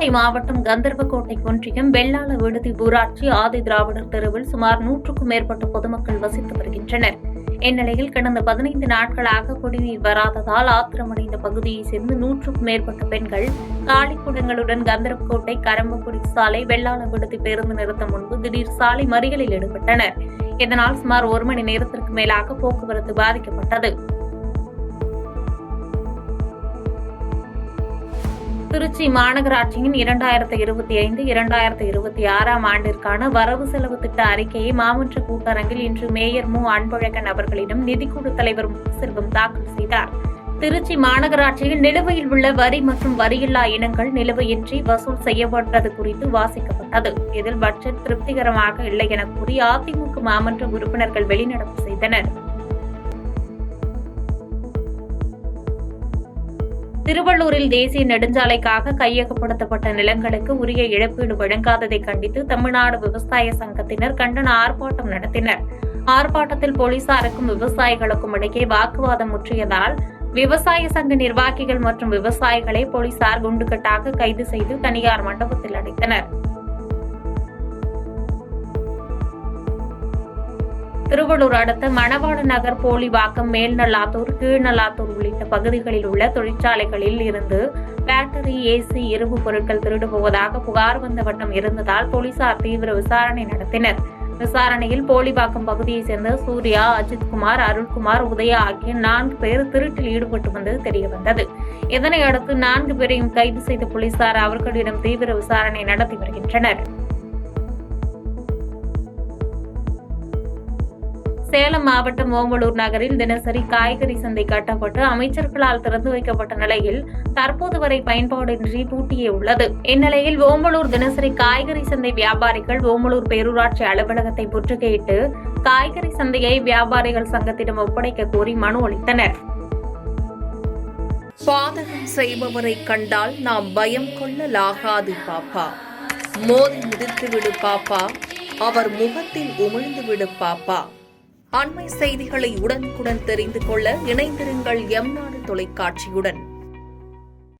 புதுக்கோட்டை மாவட்டம் கந்தர்வக்கோட்டை ஒன்றியம் வெள்ளாள விடுதி ஊராட்சி ஆதி திராவிடர் தெருவில் சுமார் 100க்கும் மேற்பட்ட பொதுமக்கள் வசித்து வருகின்றனர். இந்நிலையில் கடந்த 15 நாட்களாக குடிநீர் வராததால் ஆத்திரமடைந்த பகுதியைச் சேர்ந்து 100க்கும் மேற்பட்ட பெண்கள் காலிக்குடங்களுடன் கந்தர்வக்கோட்டை கரம்பக்குடி சாலை வெள்ளாள விடுதி பேருந்து நிறுத்தம் முன்பு திடீர் சாலை மறியலில் ஈடுபட்டனர். இதனால் சுமார் 1 மணி நேரத்திற்கு மேலாக போக்குவரத்து பாதிக்கப்பட்டது. திருச்சி மாநகராட்சியின் 2025-2026 ஆண்டிற்கான வரவு செலவு திட்ட அறிக்கையை மாமன்ற கூட்டரங்கில் இன்று மேயர் மு. அன்பழகன் அவர்களிடம் நிதிக்குழு தலைவர் முத்துசெல்வம் தாக்கல் செய்தார். திருச்சி மாநகராட்சியில் நிலுவையில் உள்ள வரி மற்றும் வரியில்லா இனங்கள் நிலுவையின்றி வசூல் செய்யப்பட்டது குறித்து வாசிக்கப்பட்டது. இதில் பட்ஜெட் திருப்திகரமாக இல்லை என கூறி அதிமுக மாமன்ற உறுப்பினர்கள் வெளிநடப்பு செய்தனர். திருவள்ளூரில் தேசிய நெடுஞ்சாலைக்காக கையகப்படுத்தப்பட்ட நிலங்களுக்கு உரிய இழப்பீடு வழங்காததை கண்டித்து தமிழ்நாடு விவசாய சங்கத்தினர் கண்டன ஆர்ப்பாட்டம் நடத்தினர். ஆர்ப்பாட்டத்தில் போலீசாருக்கும் விவசாயிகளுக்கும் இடையே வாக்குவாதம் முற்றியதால் விவசாய சங்க நிர்வாகிகள் மற்றும் விவசாயிகளை போலீசார் குண்டுகட்டாக கைது செய்து தனியார் மண்டபத்தில் அடைத்தனர். திருவள்ளூர் அடுத்த மணவாள நகர், போலிவாக்கம், மேல்நல்லாத்தூர், கீழ்நல்லாத்தூர் உள்ளிட்ட பகுதிகளில் உள்ள தொழிற்சாலைகளில் இருந்து பேட்டரி, ஏசி, இரும்பு பொருட்கள் திருடு போவதாக புகார் வந்த வண்ணம் இருந்ததால் போலீசார் தீவிர விசாரணை நடத்தினர். விசாரணையில் போலிவாக்கம் பகுதியைச் சேர்ந்த சூர்யா, அஜித்குமார், அருள்குமார், உதயா ஆகிய 4 பேர் திருட்டில் ஈடுபட்டு வந்தது தெரியவந்தது. இதனையடுத்து 4 பேரையும் கைது செய்த போலீசார் அவர்களிடம் தீவிர விசாரணை நடத்தி வருகின்றனர். சேலம் மாவட்டம் ஓமலூர் நகரில் தினசரி காய்கறி சந்தை கட்டப்பட்டு அமைச்சர்களால் திறந்து வைக்கப்பட்ட நிலையில் தற்போது வரை பயன்பாடின்றி பூட்டியே உள்ளது. இந்நிலையில் ஓமலூர் தினசரி காய்கறி சந்தை வியாபாரிகள் ஓமலூர் பேரூராட்சி அலுவலகத்தை முற்றுகையிட்டு காய்கறி சந்தையை வியாபாரிகள் சங்கத்திடம் ஒப்படைக்க கோரி மனு அளித்தனர். பாதகம் செய்பவரை கண்டால் நாம் பயம் கொள்ளலாகாது பாப்பா. மோதி மிதித்துவிடு பாப்பா, அவர் முகத்தில் உமிழ்ந்துவிடு பாப்பா. அண்மை செய்திகளை உடனுக்குடன் தெரிந்து கொள்ள இணைந்திருங்கள் எம் நாடு தொலைக்காட்சியுடன்.